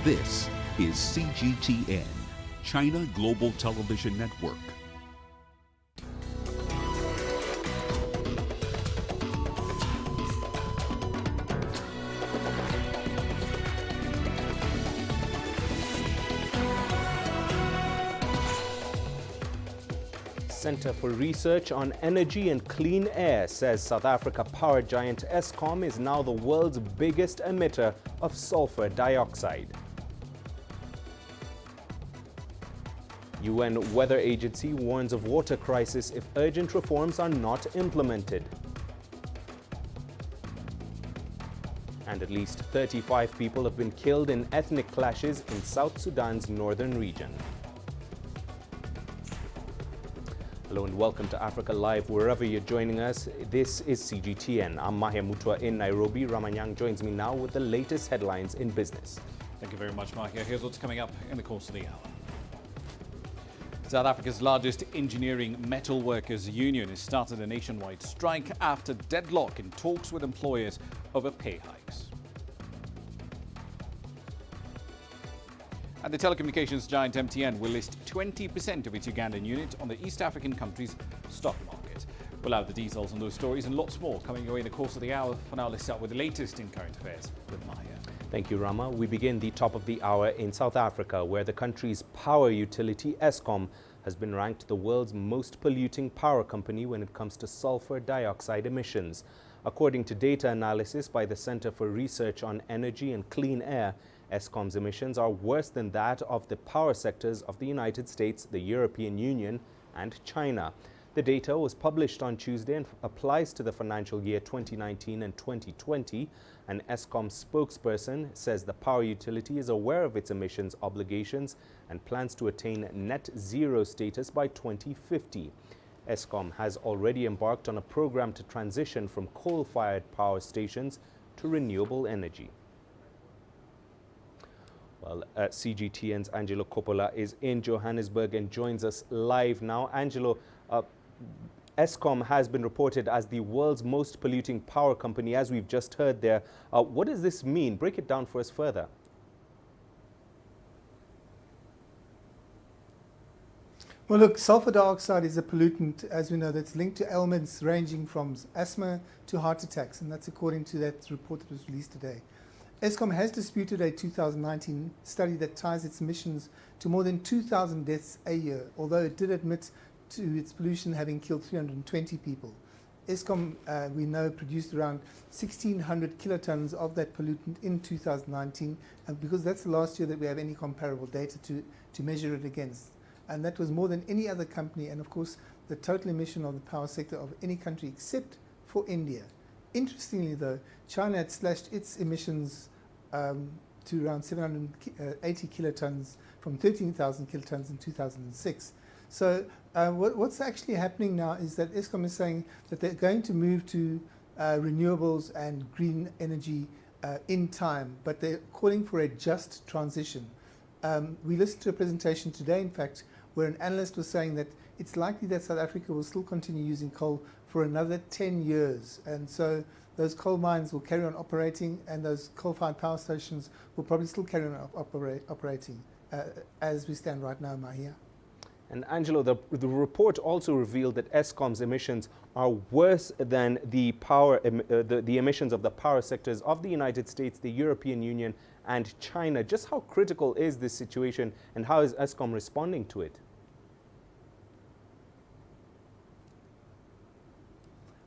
This is CGTN, China Global Television Network. Center for Research on Energy and Clean Air says South Africa power giant Eskom is now the world's biggest emitter of sulfur dioxide. UN Weather Agency warns of water crisis if urgent reforms are not implemented. And at least 35 people have been killed in ethnic clashes in South Sudan's northern region. Hello and welcome to Africa Live, wherever you're joining us. This is CGTN. I'm Mahia Mutua in Nairobi. Ramanyang joins me now with the latest headlines in business. Thank you very much, Mahia. Here's what's coming up in the course of the hour. South Africa's largest engineering metal workers union has started a nationwide strike after deadlock in talks with employers over pay hikes. And the telecommunications giant MTN will list 20% of its Ugandan unit on the East African country's stock market. We'll have the details on those stories and lots more coming your way in the course of the hour. For now, let's start with the latest in current affairs with Mahia. Thank you, Rama. We begin the top of the hour in South Africa, where the country's power utility, Eskom, has been ranked the world's most polluting power company when it comes to sulfur dioxide emissions. According to data analysis by the Center for Research on Energy and Clean Air, Eskom's emissions are worse than that of the power sectors of the United States, the European Union, and China. The data was published on Tuesday and applies to the financial year 2019 and 2020. An Eskom spokesperson says the power utility is aware of its emissions obligations and plans to attain net zero status by 2050. Eskom has already embarked on a program to transition from coal-fired power stations to renewable energy. Well, CGTN's Angelo Coppola is in Johannesburg and joins us live now. Angelo, Eskom has been reported as the world's most polluting power company, as we've just heard there. What does this mean? Break it down for us further. Well, look, sulfur dioxide is a pollutant, as we know, that's linked to ailments ranging from asthma to heart attacks, and that's according to that report that was released today. Eskom has disputed a 2019 study that ties its emissions to more than 2,000 deaths a year, although it did admit to its pollution having killed 320 people. Eskom, we know, produced around 1,600 kilotons of that pollutant in 2019, and because that's the last year that we have any comparable data to measure it against. And that was more than any other company, and of course the total emission of the power sector of any country except for India. Interestingly though, China had slashed its emissions to around 780 kilotons from 13,000 kilotons in 2006. So what's actually happening now is that Eskom is saying that they're going to move to renewables and green energy in time, but they're calling for a just transition. We listened to a presentation today, in fact, where an analyst was saying that it's likely that South Africa will still continue using coal for another 10 years. And so those coal mines will carry on operating, and those coal-fired power stations will probably still carry on operating as we stand right now, Mahia. And Angelo, the report also revealed that Eskom's emissions are worse than the emissions of the power sectors of the United States, the European Union, and China. Just how critical is this situation, and how is Eskom responding to it?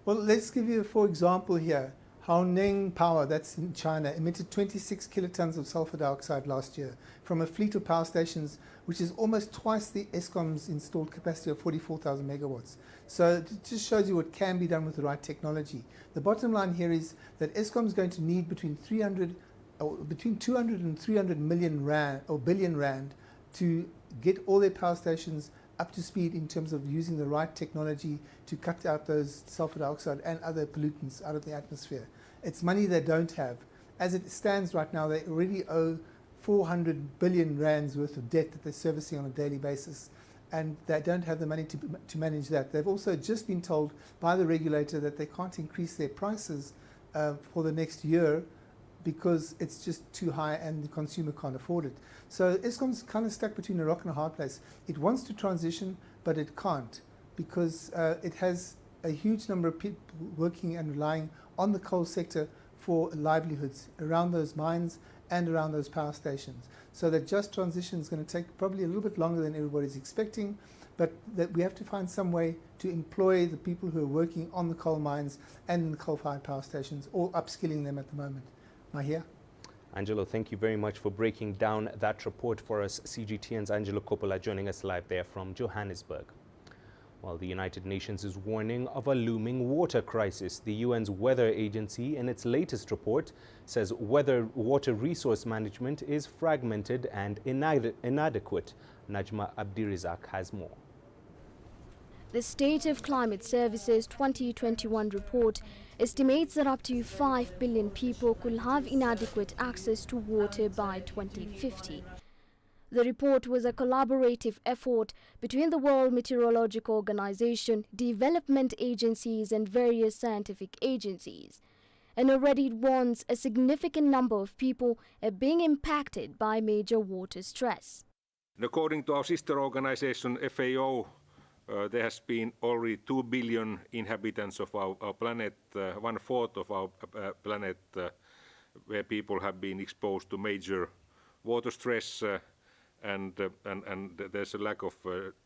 Well, let's give you, for example, here. Haoning Power, that's in China, emitted 26 kilotons of sulfur dioxide last year from a fleet of power stations, which is almost twice the Eskom's installed capacity of 44,000 megawatts. So it just shows you what can be done with the right technology. The bottom line here is that Eskom is going to need between 200 and 300 million rand or billion rand to get all their power stations up to speed in terms of using the right technology to cut out those sulfur dioxide and other pollutants out of the atmosphere. It's money they don't have. As it stands right now, they already owe 400 billion rands worth of debt that they're servicing on a daily basis, and they don't have the money to manage that. They've also just been told by the regulator that they can't increase their prices for the next year because it's just too high and the consumer can't afford it. So Eskom's kind of stuck between a rock and a hard place. It wants to transition, but it can't because it has a huge number of people working and relying on the coal sector for livelihoods around those mines and around those power stations. So that just transition is going to take probably a little bit longer than everybody's expecting, but that we have to find some way to employ the people who are working on the coal mines and in the coal-fired power stations, or upskilling them at the moment. Mahia? Angelo, thank you very much for breaking down that report for us. CGTN's Angelo Coppola joining us live there from Johannesburg. While the United Nations is warning of a looming water crisis, the UN's Weather Agency, in its latest report, says water resource management is fragmented and inadequate. Najma Abdirizak has more. The State of Climate Services 2021 report estimates that up to 5 billion people could have inadequate access to water by 2050. The report was a collaborative effort between the World Meteorological Organization, development agencies and various scientific agencies. And already it warns a significant number of people are being impacted by major water stress. According to our sister organization FAO, there has been already 2 billion inhabitants of our planet, 1/4 of our planet, where people have been exposed to major water stress, and there's a lack of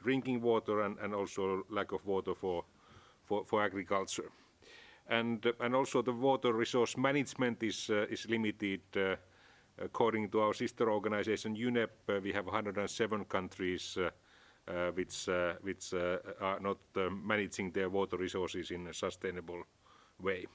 drinking water and also lack of water for agriculture. And also the water resource management is limited. According to our sister organization UNEP, we have 107 countries which are not managing their water resources in a sustainable way.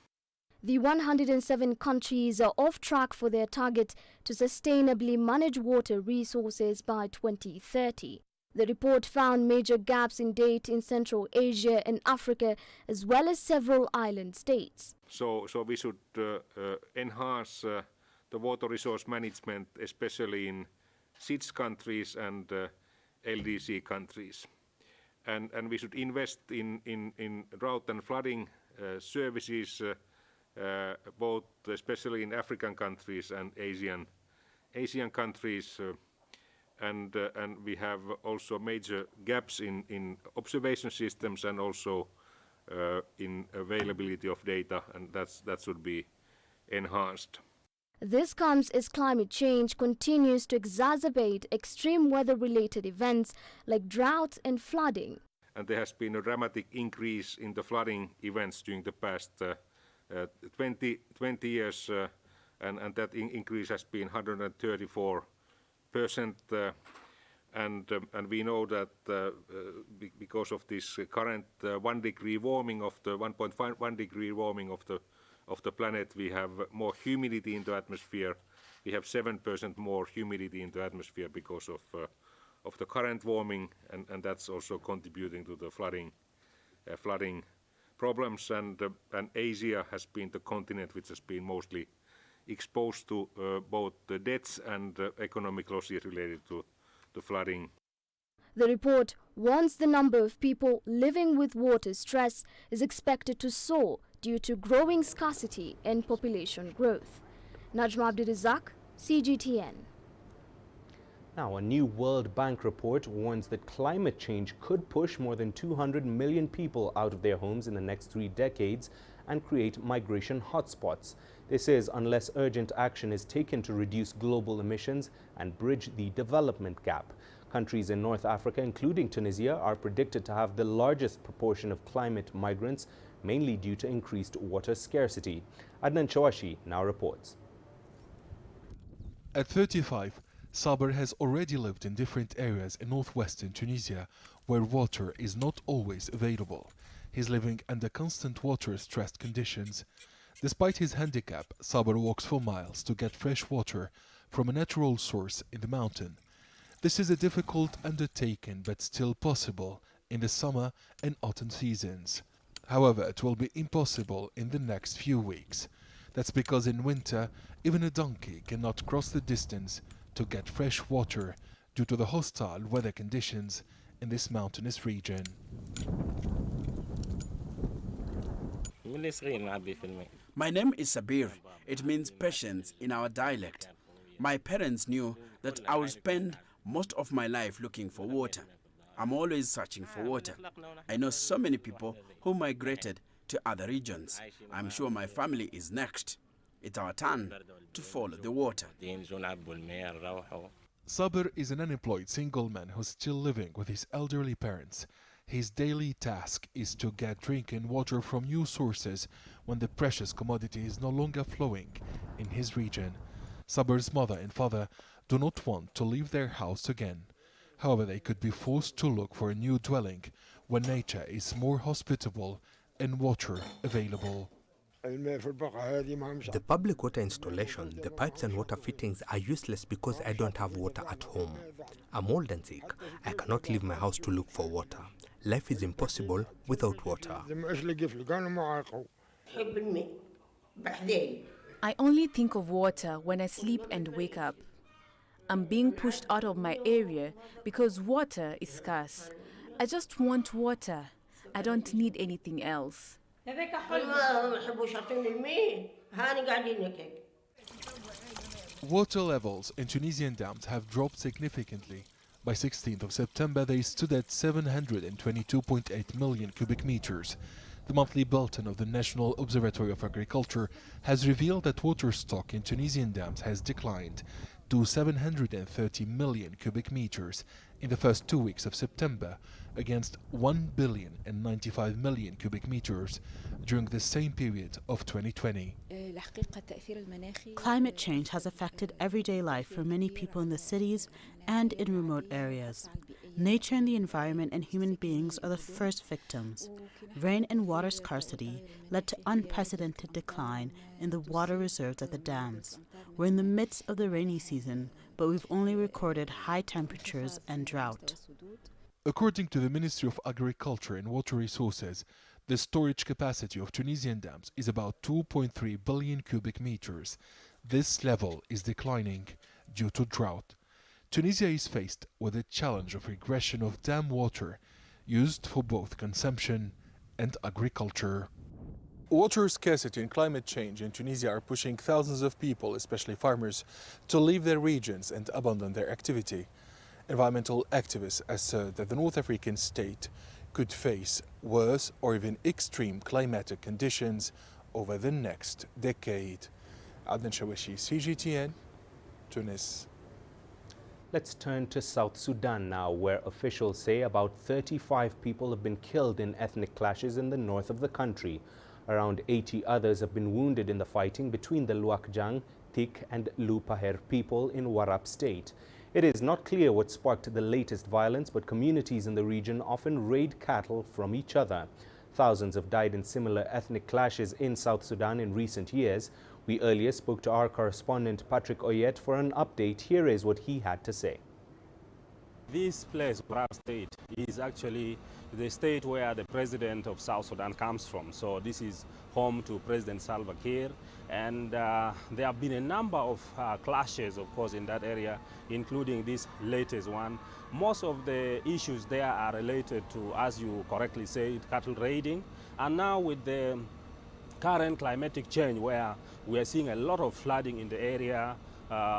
The 107 countries are off track for their target to sustainably manage water resources by 2030. The report found major gaps in data in Central Asia and Africa, as well as several island states. So we should enhance the water resource management, especially in SIDS countries and LDC countries. And we should invest in drought and flooding services, both especially in African countries and Asian countries, and we have also major gaps in observation systems and also in availability of data, and that should be enhanced. This comes as climate change continues to exacerbate extreme weather-related events like drought and flooding. And there has been a dramatic increase in the flooding events during the past 20 years, and that increase has been 134%. And we know that because of this current 1 degree warming of the 1.1 degree warming of the planet, we have more humidity in the atmosphere. We have 7% more humidity in the atmosphere because of the current warming, and that's also contributing to the flooding problems. And Asia has been the continent which has been mostly exposed to both the deaths and economic losses related to the flooding. The report warns the number of people living with water stress is expected to soar due to growing scarcity and population growth. Najma Abdirizak, CGTN. Now, a new World Bank report warns that climate change could push more than 200 million people out of their homes in the next 3 decades and create migration hotspots. This is unless urgent action is taken to reduce global emissions and bridge the development gap. Countries in North Africa, including Tunisia, are predicted to have the largest proportion of climate migrants, mainly due to increased water scarcity. Adnan Chawashi now reports. At 35, Saber has already lived in different areas in northwestern Tunisia, where water is not always available. He's living under constant water-stressed conditions. Despite his handicap, Saber walks for miles to get fresh water from a natural source in the mountain. This is a difficult undertaking, but still possible in the summer and autumn seasons. However, it will be impossible in the next few weeks. That's because in winter, even a donkey cannot cross the distance to get fresh water due to the hostile weather conditions in this mountainous region. My name is Sabir. It means patience in our dialect. My parents knew that I would spend most of my life looking for water. I'm always searching for water. I know so many people who migrated to other regions. I'm sure my family is next. It's our turn to follow the water. Sabir is an unemployed single man who's still living with his elderly parents. His daily task is to get drinking water from new sources when the precious commodity is no longer flowing in his region. Sabir's mother and father do not want to leave their house again. However, they could be forced to look for a new dwelling when nature is more hospitable and water available. The public water installation, the pipes and water fittings are useless because I don't have water at home. I'm old and sick. I cannot leave my house to look for water. Life is impossible without water. I only think of water when I sleep and wake up. I'm being pushed out of my area because water is scarce. I just want water. I don't need anything else. Water levels in Tunisian dams have dropped significantly. By 16th of September, they stood at 722.8 million cubic meters. The monthly bulletin of the National Observatory of Agriculture has revealed that water stock in Tunisian dams has declined to 730 million cubic meters in the first 2 weeks of September, against 1,095 million cubic meters during the same period of 2020. Climate change has affected everyday life for many people in the cities and in remote areas. Nature and the environment and human beings are the first victims. Rain and water scarcity led to unprecedented decline in the water reserves at the dams. We're in the midst of the rainy season, but we've only recorded high temperatures and drought. According to the Ministry of Agriculture and Water Resources, the storage capacity of Tunisian dams is about 2.3 billion cubic meters. This level is declining due to drought. Tunisia is faced with the challenge of regression of dam water used for both consumption and agriculture. Water scarcity and climate change in Tunisia are pushing thousands of people, especially farmers, to leave their regions and abandon their activity. Environmental activists assert that the North African state could face worse or even extreme climatic conditions over the next decade. Adnan Shawishi, CGTN, Tunis. Let's turn to South Sudan now, where officials say about 35 people have been killed in ethnic clashes in the north of the country. Around 80 others have been wounded in the fighting between the Luakjang, Tik and Lupaher people in Warab state. It is not clear what sparked the latest violence, but communities in the region often raid cattle from each other. Thousands have died in similar ethnic clashes in South Sudan in recent years. We earlier spoke to our correspondent Patrick Oyet for an update. Here is what he had to say. This place, Warab State, is actually the state where the president of South Sudan comes from. So this is home to President Salva Kiir. And there have been a number of clashes, of course, in that area, including this latest one. Most of the issues there are related to, as you correctly said, cattle raiding. And now with the current climatic change, where we are seeing a lot of flooding in the area,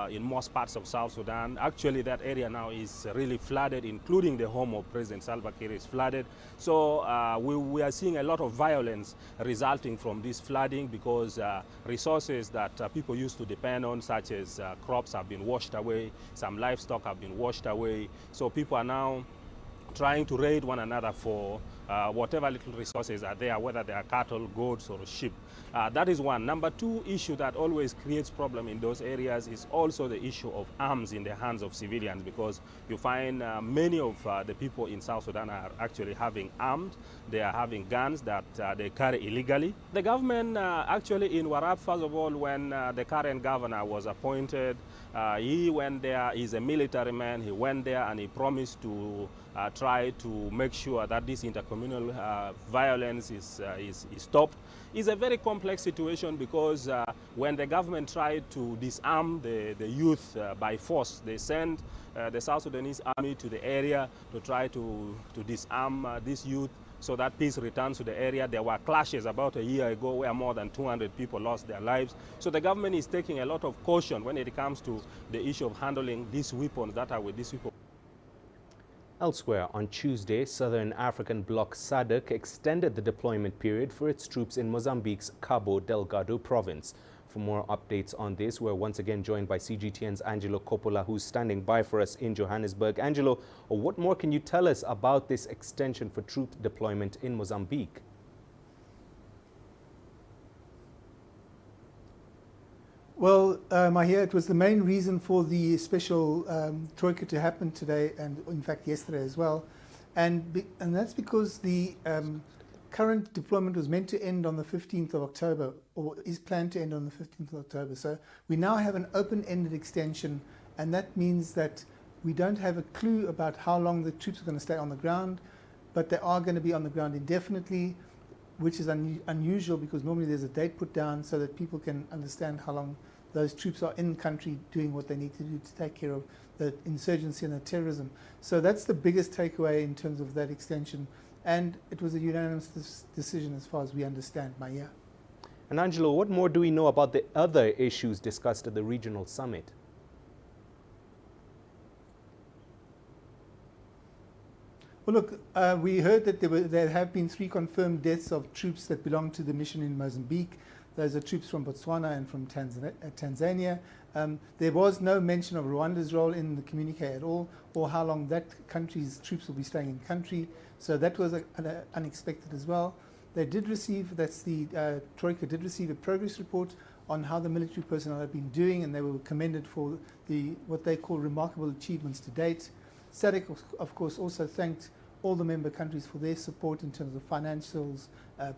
in most parts of South Sudan. Actually, that area now is really flooded, including the home of President Salva Kiir is flooded. So we are seeing a lot of violence resulting from this flooding because resources that people used to depend on, such as crops, have been washed away, some livestock have been washed away. So people are now trying to raid one another for whatever little resources are there, whether they are cattle, goats, or sheep. That is one. Number two issue that always creates problem in those areas is also the issue of arms in the hands of civilians, because you find many of the people in South Sudan are actually having arms. They are having guns that they carry illegally. The government actually in Warab, first of all, when the current governor was appointed, he went there. He's a military man. He went there and he promised to try to make sure that this intercommunal violence is stopped. It's a very complex situation because when the government tried to disarm the youth by force, they sent the South Sudanese army to the area to try to disarm this youth. so that peace returns to the area. There were clashes about a year ago where more than 200 people lost their lives. So the government is taking a lot of caution when it comes to the issue of handling these weapons that are with these people. Elsewhere, on Tuesday, Southern African bloc SADC extended the deployment period for its troops in Mozambique's Cabo Delgado province. For more updates on this, we're once again joined by CGTN's Angelo Coppola, who's standing by for us in Johannesburg. Angelo, what more can you tell us about this extension for troop deployment in Mozambique? Well, Mahia, it was the main reason for the special troika to happen today, and in fact yesterday as well, and that's because the current deployment was meant to end on the 15th of October, or is planned to end on the 15th of October. So we now have an open-ended extension, and that means that we don't have a clue about how long the troops are going to stay on the ground, but they are going to be on the ground indefinitely, which is unusual because normally there's a date put down so that people can understand how long those troops are in country doing what they need to do to take care of the insurgency and the terrorism. So that's the biggest takeaway in terms of that extension. And it was a unanimous decision as far as we understand, Mahia. And Angelo, what more do we know about the other issues discussed at the regional summit? Well, look, we heard that there have been 3 confirmed deaths of troops that belong to the mission in Mozambique. Those are troops from Botswana and from Tanzania. There was no mention of Rwanda's role in the communique at all, or how long that country's troops will be staying in country. So that was unexpected as well. They did receive, Troika did receive a progress report on how the military personnel have been doing, and they were commended for what they call remarkable achievements to date. SADC, of course, also thanked all the member countries for their support in terms of financials,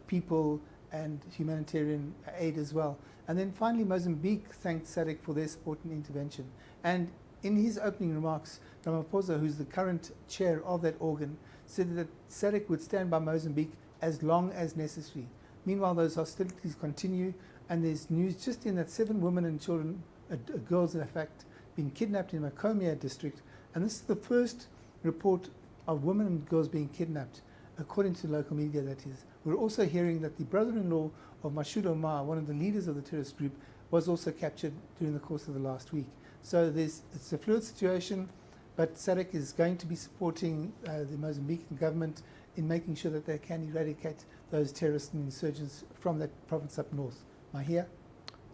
people, and humanitarian aid as well. And then finally, Mozambique thanked SADC for their support and intervention. And in his opening remarks, Ramaphosa, who's the current chair of that organ, said that SADC would stand by Mozambique as long as necessary. Meanwhile, those hostilities continue, and there's news just in that 7 women and children, girls in fact, been kidnapped in Macomia district. And this is the first report of women and girls being kidnapped, according to local media, that is. We're also hearing that the brother-in-law of Mashoud Omar, one of the leaders of the terrorist group, was also captured during the course of the last week. So it's a fluid situation, but SADC is going to be supporting the Mozambican government in making sure that they can eradicate those terrorists and insurgents from that province up north. Mahia?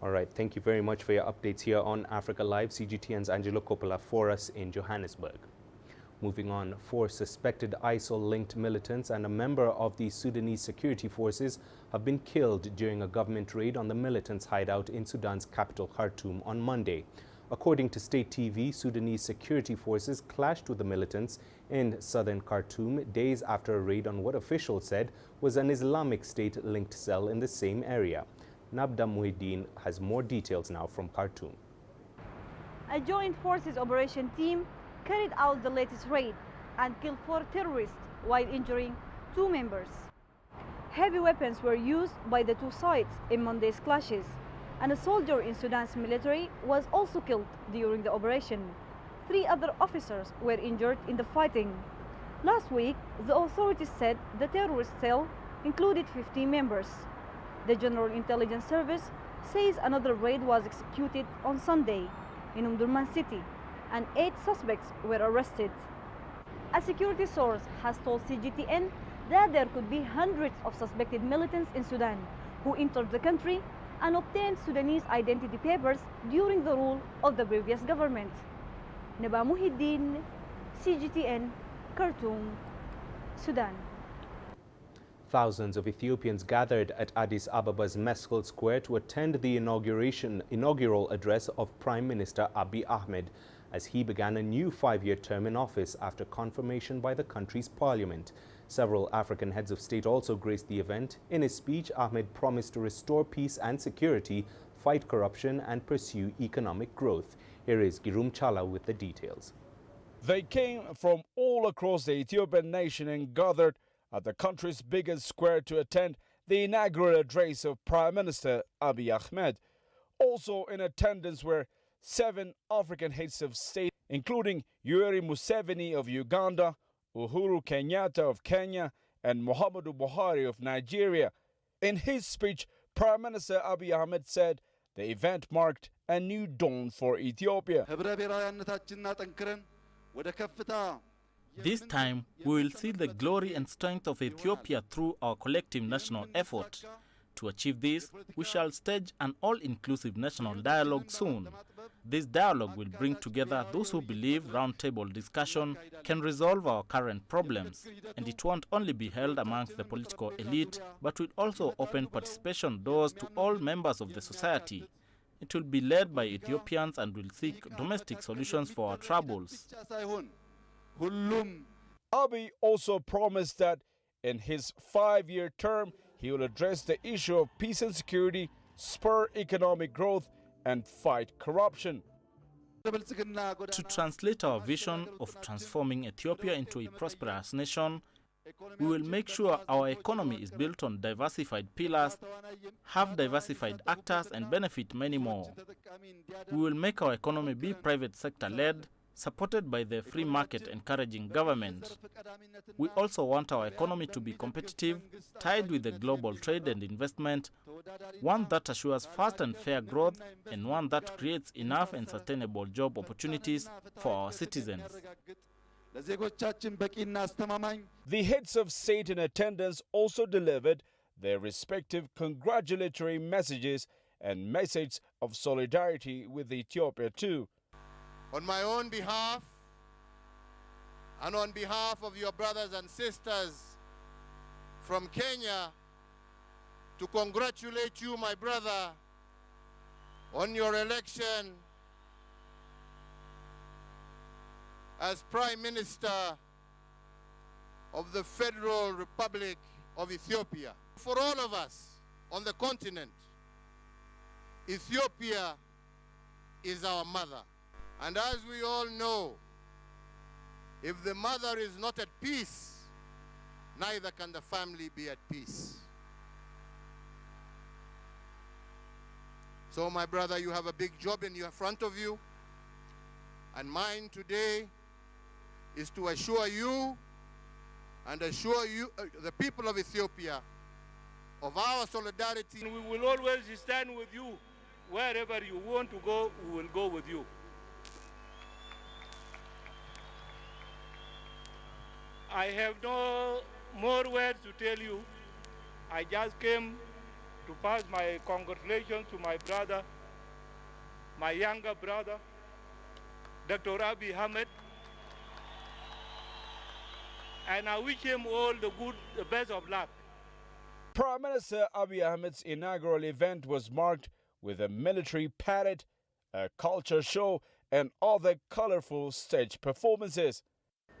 All right, thank you very much for your updates here on Africa Live. CGTN's Angelo Coppola for us in Johannesburg. Moving on, 4 suspected ISIL-linked militants and a member of the Sudanese security forces have been killed during a government raid on the militants' hideout in Sudan's capital, Khartoum, on Monday. According to state TV, Sudanese security forces clashed with the militants in southern Khartoum days after a raid on what officials said was an Islamic State-linked cell in the same area. Nabda Muhiddin has more details now from Khartoum. A joint forces operation team carried out the latest raid and killed 4 terrorists while injuring 2 members. Heavy weapons were used by the 2 sides in Monday's clashes, and a soldier in Sudan's military was also killed during the operation. 3 other officers were injured in the fighting. Last week, the authorities said the terrorist cell included 15 members. The General Intelligence Service says another raid was executed on Sunday in Omdurman City, and 8 suspects were arrested. A security source has told CGTN that there could be hundreds of suspected militants in Sudan who entered the country and obtained Sudanese identity papers during the rule of the previous government. Naba Muhiddin, CGTN, Khartoum, Sudan. Thousands of Ethiopians gathered at Addis Ababa's Meskel Square to attend the inaugural address of Prime Minister Abiy Ahmed as he began a new 5-year term in office after confirmation by the country's parliament. Several African heads of state also graced the event. In his speech, Ahmed promised to restore peace and security, fight corruption, and pursue economic growth. Here is Girum Chala with the details. They came from all across the Ethiopian nation and gathered at the country's biggest square to attend the inaugural address of Prime Minister Abiy Ahmed. Also in attendance were 7 African heads of state, including Yoweri Museveni of Uganda, Uhuru Kenyatta of Kenya, and Muhammadu Buhari of Nigeria. In his speech, Prime Minister Abiy Ahmed said the event marked a new dawn for Ethiopia. This time, we will see the glory and strength of Ethiopia through our collective national effort. To achieve this, we shall stage an all-inclusive national dialogue soon. This dialogue will bring together those who believe roundtable discussion can resolve our current problems, and it won't only be held amongst the political elite, but will also open participation doors to all members of the society. It will be led by Ethiopians and will seek domestic solutions for our troubles. Abiy also promised that in his 5-year term, he will address the issue of peace and security, spur economic growth, and fight corruption. To translate our vision of transforming Ethiopia into a prosperous nation, we will make sure our economy is built on diversified pillars, have diversified actors, and benefit many more. We will make our economy be private sector-led, supported by the free market encouraging government. We also want our economy to be competitive, tied with the global trade and investment, one that assures fast and fair growth, and one that creates enough and sustainable job opportunities for our citizens. The heads of state in attendance also delivered their respective congratulatory messages and message of solidarity with Ethiopia too. On my own behalf, and on behalf of your brothers and sisters from Kenya, to congratulate you, my brother, on your election as Prime Minister of the Federal Republic of Ethiopia. For all of us on the continent, Ethiopia is our mother. And as we all know, if the mother is not at peace, neither can the family be at peace. So, my brother, you have a big job in front of you. And mine today is to assure you and assure you, the people of Ethiopia, of our solidarity. We will always stand with you. Wherever you want to go, we will go with you. I have no more words to tell you. I just came to pass my congratulations to my brother, my younger brother, Dr. Abiy Ahmed. And I wish him all the best of luck. Prime Minister Abiy Ahmed's inaugural event was marked with a military parade, a culture show, and other colorful stage performances.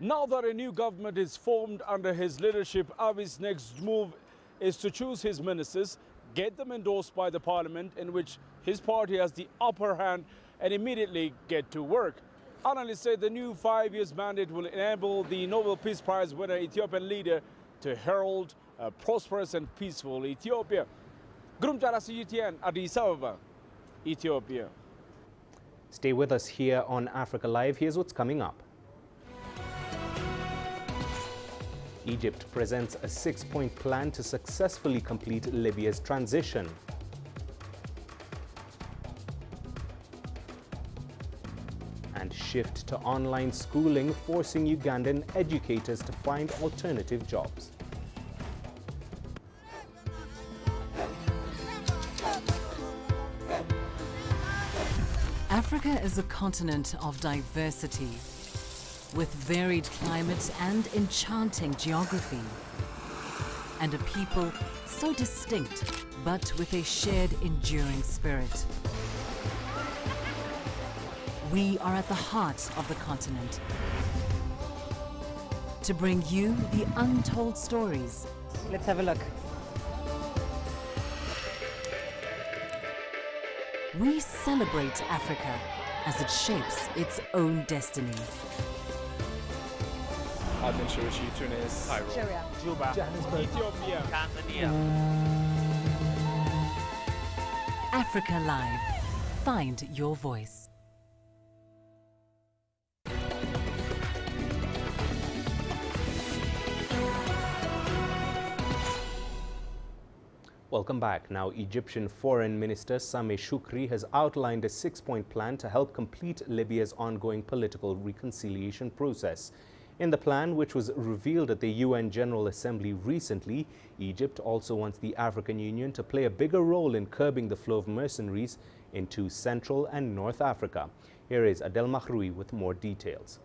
Now that a new government is formed under his leadership, Abiy's next move is to choose his ministers, get them endorsed by the parliament in which his party has the upper hand, and immediately get to work. Analysts say the new 5-year mandate will enable the Nobel Peace Prize winner Ethiopian leader to herald a prosperous and peaceful Ethiopia. Grumjara CGTN, Addis Ababa, Ethiopia. Stay with us here on Africa Live. Here's what's coming up. Egypt presents a 6-point plan to successfully complete Libya's transition. And shift to online schooling, forcing Ugandan educators to find alternative jobs. Africa is a continent of diversity, with varied climates and enchanting geography, and a people so distinct, but with a shared enduring spirit. We are at the heart of the continent to bring you the untold stories. Let's have a look. We celebrate Africa as it shapes its own destiny. Tunis, Cairo, Juba, Johannesburg, Ethiopia, Tanzania. Africa Live. Find your voice. Welcome back. Now, Egyptian Foreign Minister Sameh Shoukry has outlined a 6-point plan to help complete Libya's ongoing political reconciliation process. In the plan, which was revealed at the UN General Assembly recently, Egypt also wants the African Union to play a bigger role in curbing the flow of mercenaries into Central and North Africa. Here is Adel Mahroui with more details.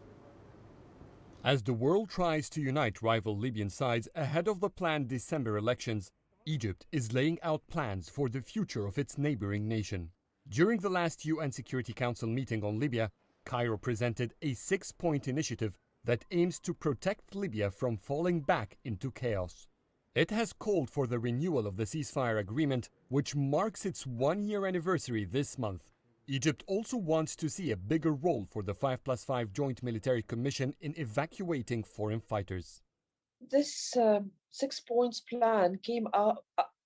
As the world tries to unite rival Libyan sides ahead of the planned December elections, Egypt is laying out plans for the future of its neighboring nation. During the last UN Security Council meeting on Libya, Cairo presented a 6-point initiative that aims to protect Libya from falling back into chaos. It has called for the renewal of the ceasefire agreement, which marks its 1-year anniversary this month. Egypt also wants to see a bigger role for the 5+5 Joint Military Commission in evacuating foreign fighters. This 6 points plan came out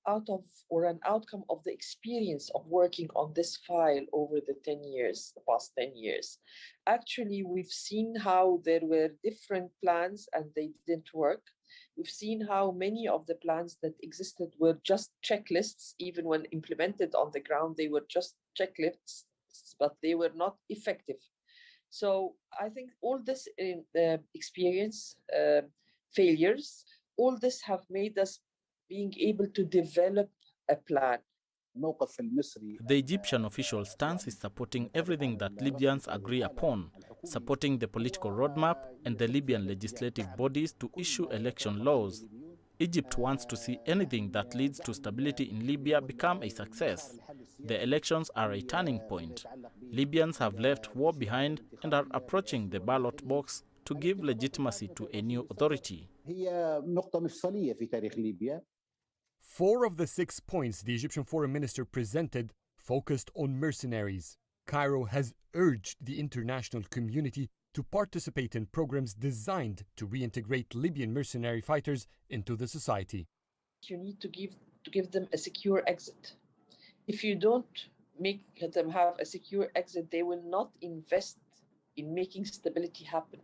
of, or an outcome of, the experience of working on this file over the past 10 years. Actually, we've seen how there were different plans and they didn't work. We've seen how many of the plans that existed were just checklists. Even when implemented on the ground, they were just checklists, but they were not effective. So I think all this experience, failures, all this have made us being able to develop a plan. The Egyptian official stance is supporting everything that Libyans agree upon, supporting the political roadmap and the Libyan legislative bodies to issue election laws. Egypt wants to see anything that leads to stability in Libya become a success. The elections are a turning point. Libyans have left war behind and are approaching the ballot box to give legitimacy to a new authority. 4 of the 6 points the Egyptian foreign minister presented focused on mercenaries. Cairo has urged the international community to participate in programs designed to reintegrate Libyan mercenary fighters into the society. You need to give them a secure exit. If you don't make them have a secure exit, they will not invest in making stability happen,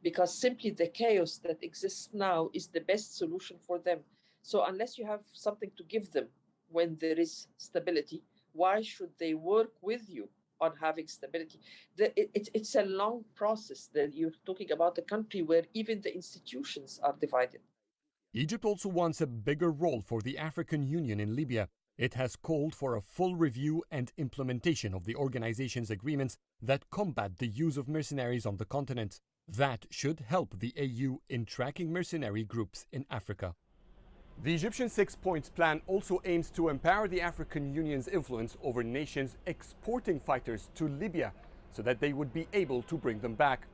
because simply the chaos that exists now is the best solution for them. So unless you have something to give them when there is stability, why should they work with you on having stability? It's a long process. That you're talking about a country where even the institutions are divided. Egypt also wants a bigger role for the African Union in Libya. It has called for a full review and implementation of the organization's agreements that combat the use of mercenaries on the continent. That should help the AU in tracking mercenary groups in Africa. The Egyptian 6 points plan also aims to empower the African Union's influence over nations exporting fighters to Libya so that they would be able to bring them back.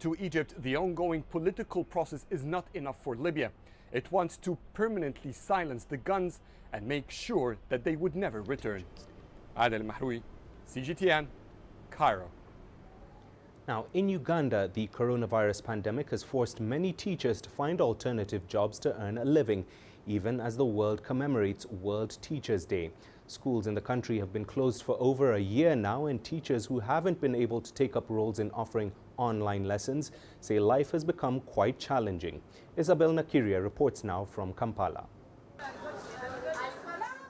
To Egypt, the ongoing political process is not enough for Libya. It wants to permanently silence the guns and make sure that they would never return. Adel Mahroui, CGTN, Cairo. Now, in Uganda, the coronavirus pandemic has forced many teachers to find alternative jobs to earn a living, even as the world commemorates World Teachers' Day. Schools in the country have been closed for over a year now, and teachers who haven't been able to take up roles in offering online lessons say life has become quite challenging. Isabel Nakiria reports now from Kampala.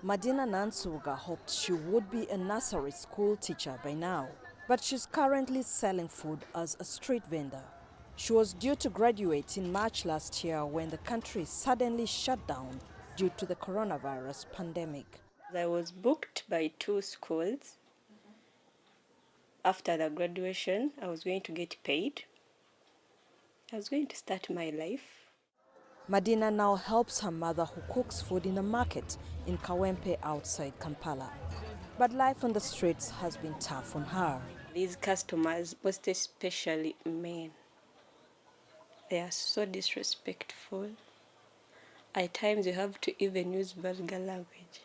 Madina Nansuga hoped she would be a nursery school teacher by now, but she's currently selling food as a street vendor. She was due to graduate in March last year when the country suddenly shut down due to the coronavirus pandemic. I was booked by 2 schools. After the graduation, I was going to get paid. I was going to start my life. Madina now helps her mother, who cooks food in a market in Kawempe outside Kampala. But life on the streets has been tough on her. These customers, most especially men, they are so disrespectful. At times you have to even use vulgar language.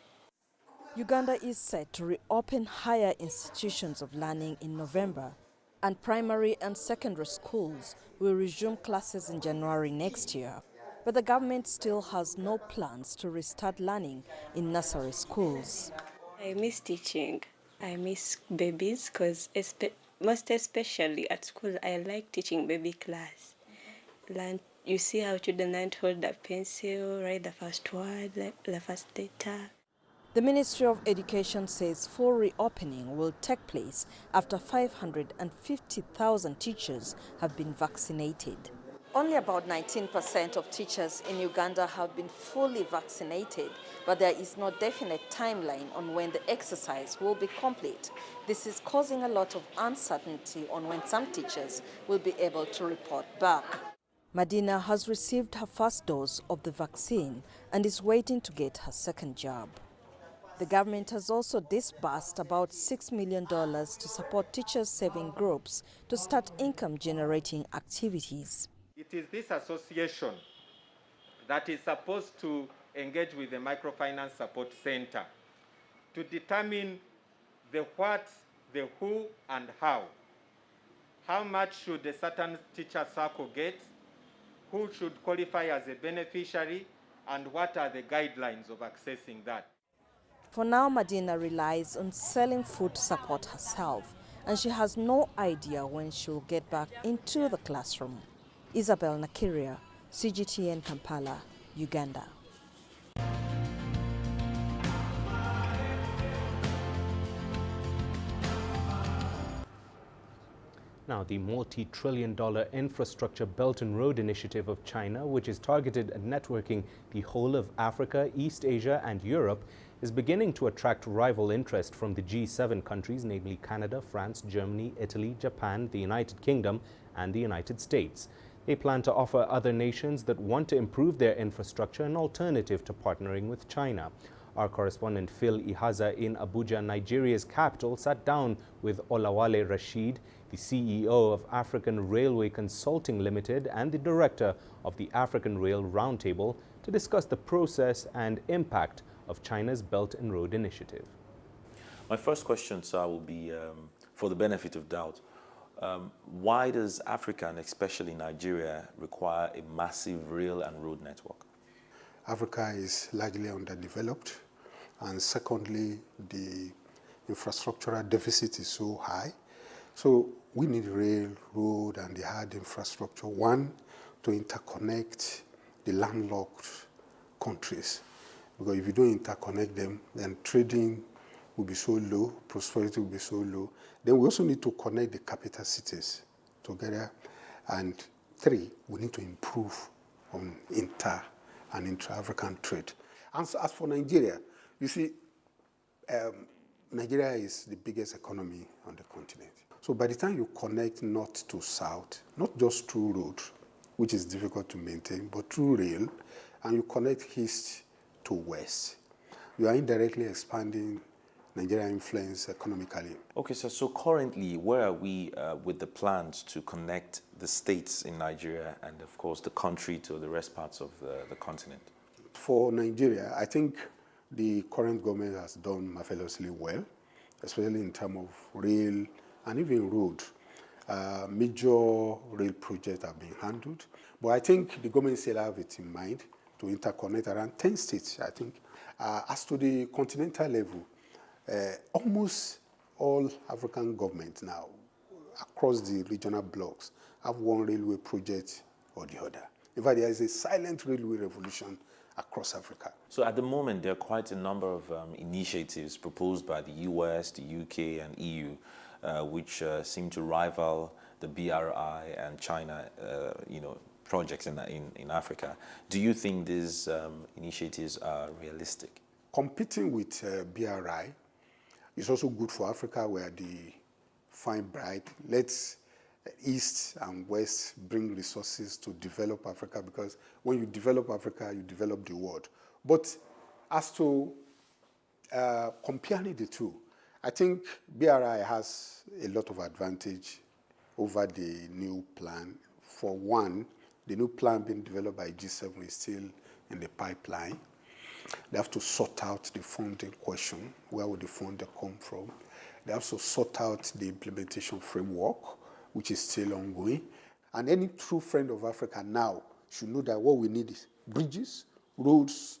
Uganda is set to reopen higher institutions of learning in November, and primary and secondary schools will resume classes in January next year. But the government still has no plans to restart learning in nursery schools. I miss teaching. I miss babies because most especially at school, I like teaching baby class. You see how children learn to hold a pencil, write the first word, the first letter. The Ministry of Education says full reopening will take place after 550,000 teachers have been vaccinated. Only about 19% of teachers in Uganda have been fully vaccinated, but there is no definite timeline on when the exercise will be complete. This is causing a lot of uncertainty on when some teachers will be able to report back. Madina has received her first dose of the vaccine and is waiting to get her second jab. The government has also disbursed about $6 million to support teachers' saving groups to start income-generating activities. It is this association that is supposed to engage with the Microfinance Support Center to determine the what, the who, and how. How much should a certain teacher circle get? Who should qualify as a beneficiary? And what are the guidelines of accessing that? For now, Madina relies on selling food to support herself, and she has no idea when she will get back into the classroom. Isabel Nakiria, CGTN Kampala, Uganda. Now, the multi-trillion-dollar infrastructure Belt and Road Initiative of China, which is targeted at networking the whole of Africa, East Asia and Europe, is beginning to attract rival interest from the G7 countries, namely Canada, France, Germany, Italy, Japan, the United Kingdom and the United States. They plan to offer other nations that want to improve their infrastructure an alternative to partnering with China. Our correspondent Phil Ihaza in Abuja, Nigeria's capital, sat down with Olawale Rashid, the CEO of African Railway Consulting Limited and the director of the African Rail Roundtable, to discuss the process and impact of China's Belt and Road Initiative. My first question, sir, will be for the benefit of doubt. Why does Africa, and especially Nigeria, require a massive rail and road network? Africa is largely underdeveloped, and secondly, the infrastructural deficit is so high. So we need rail, road, and the hard infrastructure. One, to interconnect the landlocked countries. Because if you don't interconnect them, then trading will be so low, prosperity will be so low. Then we also need to connect the capital cities together. And three, we need to improve on inter- and intra-African trade. And so as for Nigeria, you see, Nigeria is the biggest economy on the continent. So by the time you connect north to south, not just through road, which is difficult to maintain, but through rail, and you connect east to west, you are indirectly expanding Nigerian influence economically. Okay, sir, so currently, where are we with the plans to connect the states in Nigeria and, of course, the country to the rest parts of the continent? For Nigeria, I think the current government has done marvelously well, especially in terms of rail and even road. Major rail projects have been handled. But I think the government still have it in mind to interconnect around 10 states, I think. As to the continental level, almost all African governments now, across the regional blocks, have one railway project or the other. In fact, there is a silent railway revolution across Africa. So at the moment, there are quite a number of initiatives proposed by the US, the UK and EU, which seem to rival the BRI and China, projects in Africa. Do you think these initiatives are realistic? Competing with BRI is also good for Africa, where the fine bright, let's East and West bring resources to develop Africa, because when you develop Africa, you develop the world. But as to comparing the two, I think BRI has a lot of advantage over the new plan. For one, the new plan being developed by G7 is still in the pipeline. They have to sort out the funding question. Where would the funding come from? They have to sort out the implementation framework, which is still ongoing. And any true friend of Africa now should know that what we need is bridges, roads,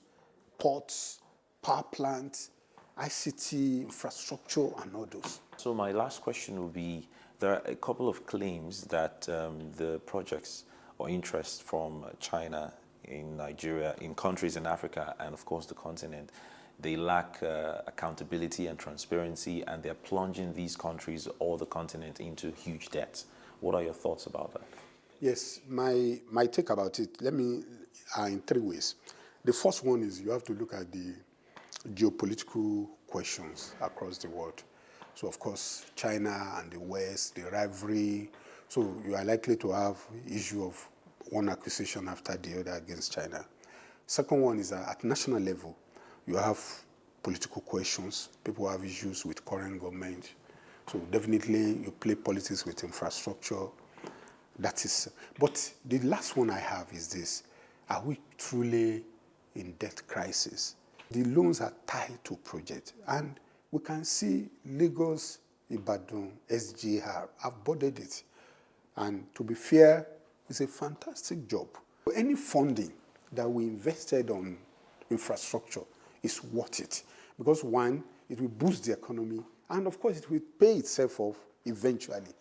ports, power plants, ICT, infrastructure, and all those. So my last question will be, there are a couple of claims that the projects or interest from China in Nigeria, in countries in Africa, and of course the continent, they lack accountability and transparency, and they're plunging these countries or the continent into huge debt. What are your thoughts about that? Yes, my take about it, in 3 ways. The first one is you have to look at the geopolitical questions across the world. So, of course, China and the West, the rivalry. So you are likely to have issue of one accusation after the other against China. Second one is that at national level, you have political questions. People have issues with current government. So definitely you play politics with infrastructure. That is. But the last one I have is this. Are we truly in debt crisis? The loans are tied to projects. And we can see Lagos, Ibadan, SGR have boarded it. And to be fair, it's a fantastic job. Any funding that we invested on infrastructure is worth it. Because one, it will boost the economy, and of course it will pay itself off eventually.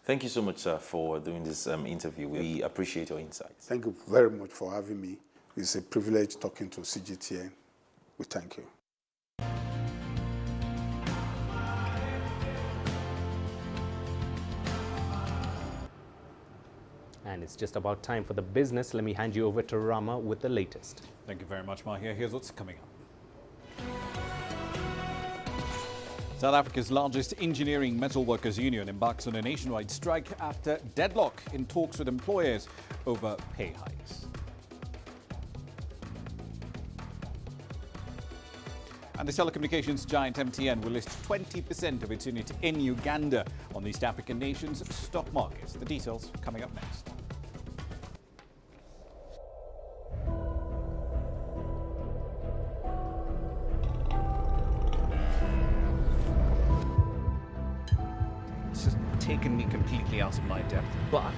Thank you so much, sir, for doing this interview. We appreciate your insights. Thank you very much for having me. It's a privilege talking to CGTN. We thank you. And it's just about time for the business. Let me hand you over to Rama with the latest. Thank you very much, Mahia. Here's what's coming up. South Africa's largest engineering metal workers union embarks on a nationwide strike after deadlock in talks with employers over pay hikes. And the telecommunications giant MTN will list 20% of its unit in Uganda on the East African nation's stock markets. The details coming up next. It's just taken me completely out of my depth, but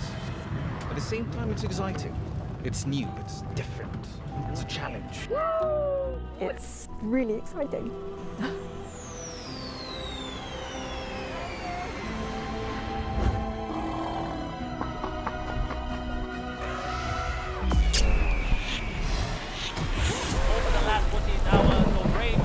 at the same time it's exciting. It's new, it's different, it's a challenge. It's really exciting. Over the last 14 hours of rain.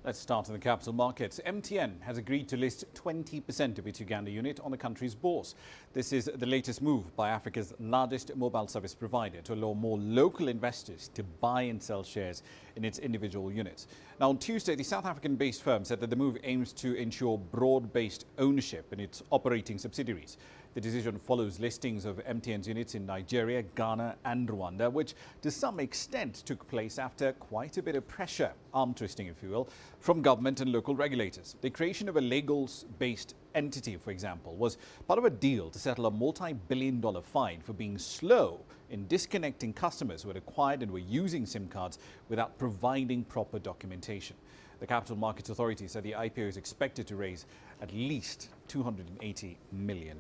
Let's start in the capital markets. MTN has agreed to list 20% of its Uganda unit on the country's bourse. This is the latest move by Africa's largest mobile service provider to allow more local investors to buy and sell shares in its individual units. Now, on Tuesday, the South African-based firm said that the move aims to ensure broad-based ownership in its operating subsidiaries. The decision follows listings of MTN's units in Nigeria, Ghana and Rwanda, which to some extent took place after quite a bit of pressure, arm twisting if you will, from government and local regulators. The creation of a Lagos-based entity, for example, was part of a deal to settle a multi-billion-dollar fine for being slow in disconnecting customers who had acquired and were using SIM cards without providing proper documentation. The Capital Markets Authority said the IPO is expected to raise at least $280 million.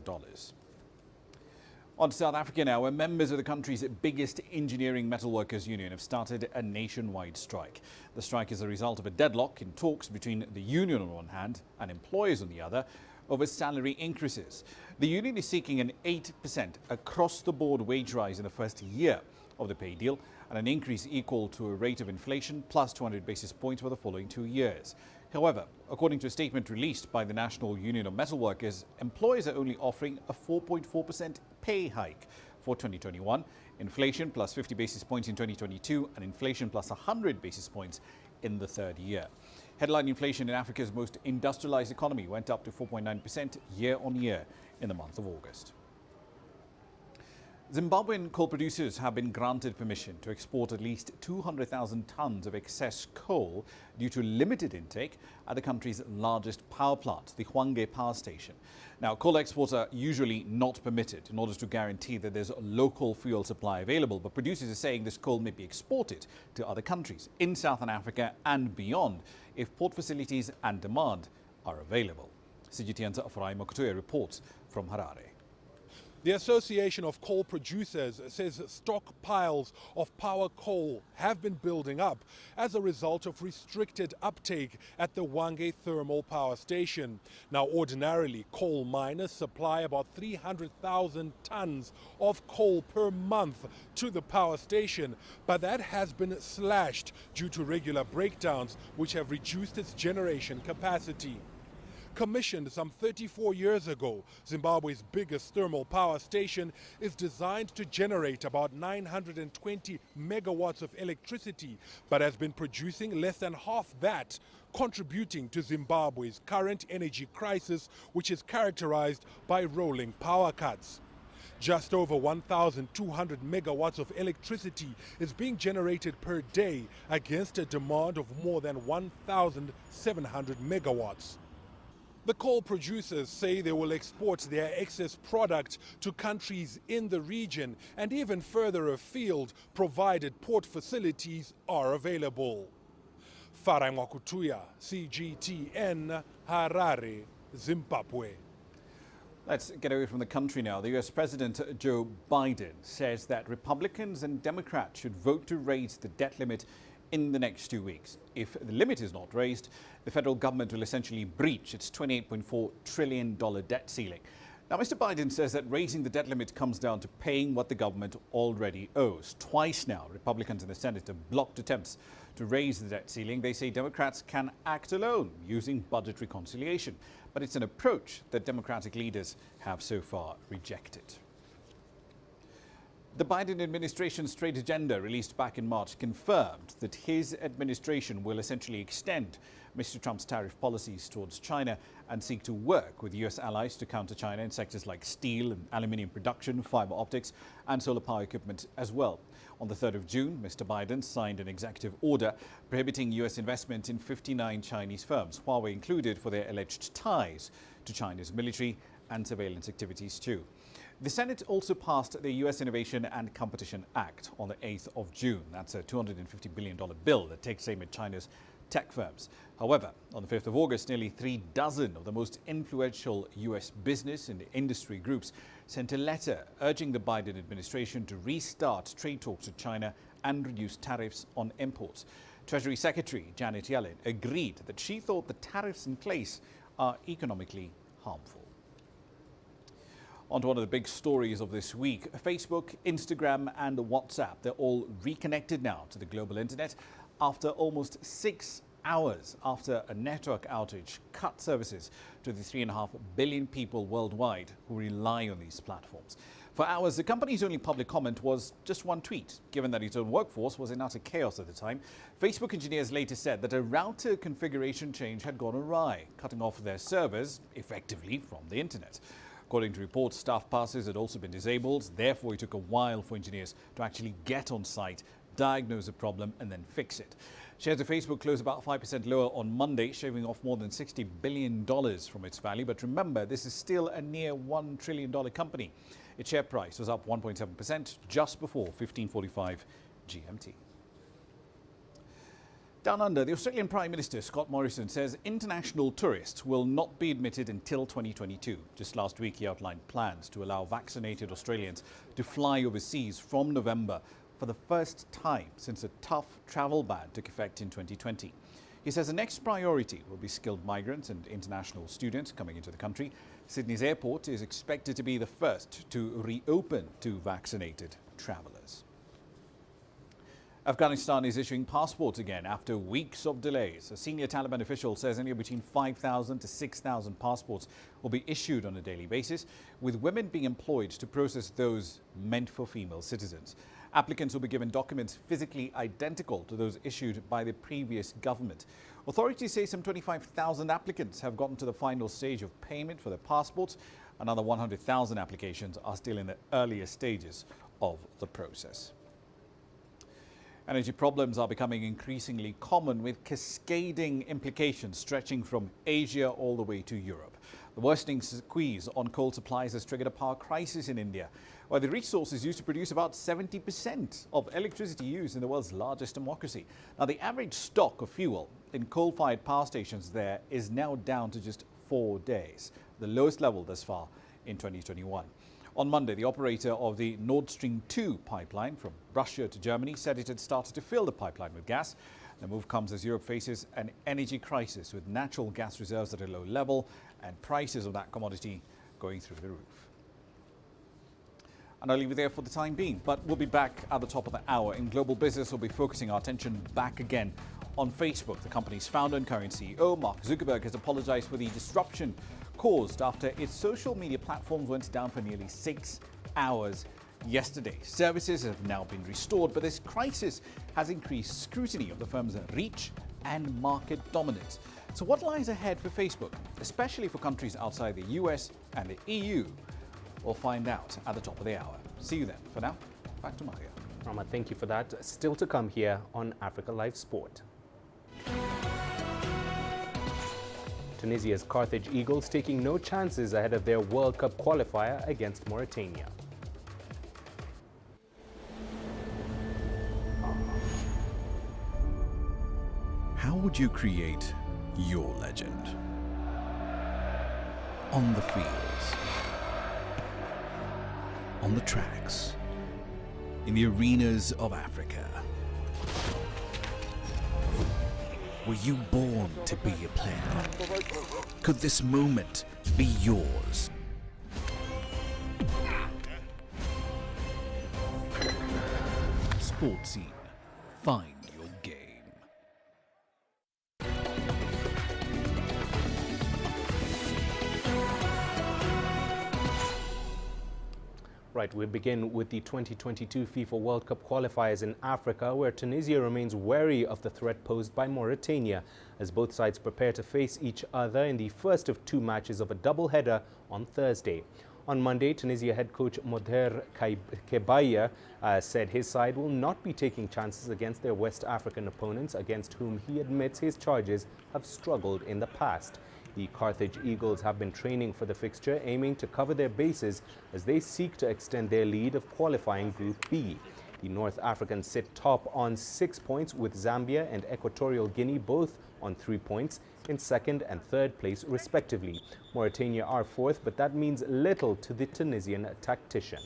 On to South Africa now, where members of the country's biggest engineering metalworkers union have started a nationwide strike. The strike is a result of a deadlock in talks between the union on one hand and employers on the other over salary increases. The union is seeking an 8% across-the-board wage rise in the first year of the pay deal and an increase equal to a rate of inflation plus 200 basis points for the following 2 years. However, according to a statement released by the National Union of Metalworkers, employers are only offering a 4.4% pay hike for 2021, inflation plus 50 basis points in 2022 and inflation plus 100 basis points in the third year. Headline inflation in Africa's most industrialized economy went up to 4.9% year on year in the month of August. Zimbabwean coal producers have been granted permission to export at least 200,000 tons of excess coal due to limited intake at the country's largest power plant, the Hwange power station. Now, coal exports are usually not permitted in order to guarantee that there's a local fuel supply available, but producers are saying this coal may be exported to other countries in Southern Africa and beyond if port facilities and demand are available. CGTN's Mahia Mutua reports from Harare. The Association of Coal Producers says stockpiles of power coal have been building up as a result of restricted uptake at the Hwange thermal power station. Now, ordinarily, coal miners supply about 300,000 tons of coal per month to the power station, but that has been slashed due to regular breakdowns, which have reduced its generation capacity. Commissioned some 34 years ago, Zimbabwe's biggest thermal power station is designed to generate about 920 megawatts of electricity, but has been producing less than half that, contributing to Zimbabwe's current energy crisis, which is characterized by rolling power cuts. Just over 1,200 megawatts of electricity is being generated per day against a demand of more than 1,700 megawatts. The coal producers say they will export their excess product to countries in the region and even further afield, provided port facilities are available. Mahia Mutua, CGTN, Harare, Zimbabwe. Let's get away from the country now. The US President Joe Biden says that Republicans and Democrats should vote to raise the debt limit in the next 2 weeks. If the limit is not raised, the federal government will essentially breach its $28.4 trillion debt ceiling. Now, Mr. Biden says that raising the debt limit comes down to paying what the government already owes. Twice now, Republicans in the Senate have blocked attempts to raise the debt ceiling. They say Democrats can act alone using budget reconciliation. But it's an approach that Democratic leaders have so far rejected. The Biden administration's trade agenda released back in March confirmed that his administration will essentially extend Mr. Trump's tariff policies towards China and seek to work with US allies to counter China in sectors like steel and aluminium production, fiber optics and solar power equipment as well. On the 3rd of June, Mr. Biden signed an executive order prohibiting US investment in 59 Chinese firms, Huawei included, for their alleged ties to China's military and surveillance activities too. The Senate also passed the U.S. Innovation and Competition Act on the 8th of June. That's a $250 billion bill that takes aim at China's tech firms. However, on the 5th of August, nearly 36 of the most influential U.S. business and industry groups sent a letter urging the Biden administration to restart trade talks with China and reduce tariffs on imports. Treasury Secretary Janet Yellen agreed that she thought the tariffs in place are economically harmful. On to one of the big stories of this week. Facebook, Instagram and WhatsApp, they're all reconnected now to the global internet after almost 6 hours after a network outage cut services to the 3.5 billion people worldwide who rely on these platforms. For hours, the company's only public comment was just one tweet, given that its own workforce was in utter chaos at the time. Facebook engineers later said that a router configuration change had gone awry, cutting off their servers effectively from the internet. According to reports, staff passes had also been disabled. Therefore, it took a while for engineers to actually get on site, diagnose the problem and then fix it. Shares of Facebook closed about 5% lower on Monday, shaving off more than $60 billion from its value. But remember, this is still a near $1 trillion company. Its share price was up 1.7% just before 15:45 GMT. Down under, the Australian Prime Minister Scott Morrison says international tourists will not be admitted until 2022. Just last week, he outlined plans to allow vaccinated Australians to fly overseas from November for the first time since a tough travel ban took effect in 2020. He says the next priority will be skilled migrants and international students coming into the country. Sydney's airport is expected to be the first to reopen to vaccinated travellers. Afghanistan is issuing passports again after weeks of delays. A senior Taliban official says anywhere between 5,000 to 6,000 passports will be issued on a daily basis, with women being employed to process those meant for female citizens. Applicants will be given documents physically identical to those issued by the previous government. Authorities say some 25,000 applicants have gotten to the final stage of payment for their passports. Another 100,000 applications are still in the earlier stages of the process. Energy problems are becoming increasingly common, with cascading implications stretching from Asia all the way to Europe. The worsening squeeze on coal supplies has triggered a power crisis in India, where the resource is used to produce about 70% of electricity used in the world's largest democracy. Now, the average stock of fuel in coal-fired power stations there is now down to just 4 days, the lowest level thus far in 2021. On Monday, the operator of the Nord Stream 2 pipeline from Russia to Germany said it had started to fill the pipeline with gas. The move comes as Europe faces an energy crisis, with natural gas reserves at a low level and prices of that commodity going through the roof. And I'll leave it there for the time being, but we'll be back at the top of the hour. In Global Business, we'll be focusing our attention back again on Facebook. The company's founder and current CEO, Mark Zuckerberg, has apologized for the disruption caused after its social media platforms went down for nearly 6 hours yesterday. Services have now been restored, but this crisis has increased scrutiny of the firm's reach and market dominance. So what lies ahead for Facebook, especially for countries outside the US and the EU? We'll find out at the top of the hour. See you then. For now, back to Mahia. Rama, thank you for that. Still to come here on Africa Live Sport. Tunisia's Carthage Eagles taking no chances ahead of their World Cup qualifier against Mauritania. How would you create your legend? On the fields, on the tracks, in the arenas of Africa. Were you born to be a player? Could this moment be yours? Sports Scene. Find your game. Right, we begin with the 2022 FIFA World Cup qualifiers in Africa, where Tunisia remains wary of the threat posed by Mauritania, as both sides prepare to face each other in the first of 2 matches of a double-header on Thursday. On Monday, Tunisia head coach Moder Kebaya said his side will not be taking chances against their West African opponents, against whom he admits his charges have struggled in the past. The Carthage Eagles have been training for the fixture, aiming to cover their bases as they seek to extend their lead of qualifying Group B. The North Africans sit top on 6 points, with Zambia and Equatorial Guinea both on 3 points in second and third place respectively. Mauritania are fourth, but that means little to the Tunisian tactician.